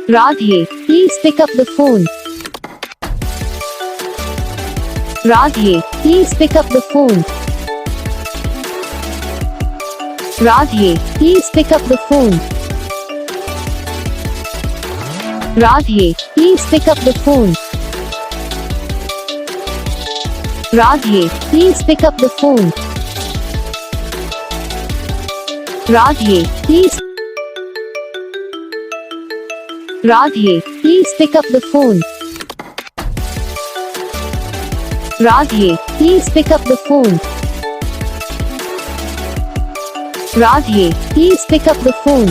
Radhe, please pick up the phone. Radhe, please pick up the phone. Radhe, please pick up the phone. Radhe, please pick up the phone. Radhe, please pick up the phone. Radhe, please. Radhe, please pick up the phone. Radhe, please pick up the phone. Radhe, please pick up the phone.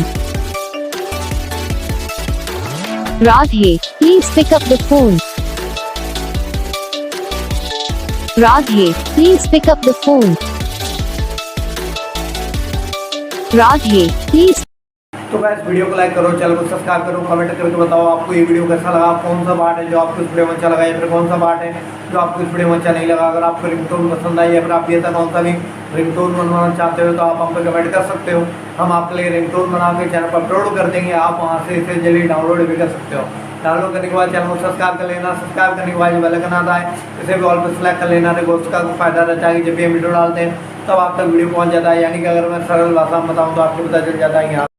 Radhe, please pick up the phone. Radhe, please pick up the phone. Radhe, please. तो guys video को like करो, channel को subscribe करो, comment करके बताओ आपको ये video कैसा लगा, कौन सा पार्ट है जो आपको इस वीडियो में अच्छा लगा या फिर कौन सा पार्ट है जो आपको इस वीडियो में अच्छा नहीं लगा। अगर आपको रिंगटोन पसंद आई या फिर आप ये था कौन सा भी रिंगटोन बनवाना चाहते हो तो आप हम पे कमेंट कर सकते हो। हम आपके लिए रिंगटोन बना के चैनल पर अपलोड कर देंगे, आप वहाँ से इसे जल्दी डाउनलोड भी कर सकते हो। डाउनलोड करने के बाद चैनल को सब्सक्राइब कर लेना, सब्सक्राइब करने के बाद बेल आइकन आता है इसे भी ऑल पर सेलेक्ट कर लेना। दोस्तों का फायदा रहता है कि जब भी हम वीडियो डालते हैं तब आप तक वीडियो पहुँच जाता है, यानी कि अगर मैं सरल भाषा में बताऊँ तो आपको पता चल जाता है यहाँ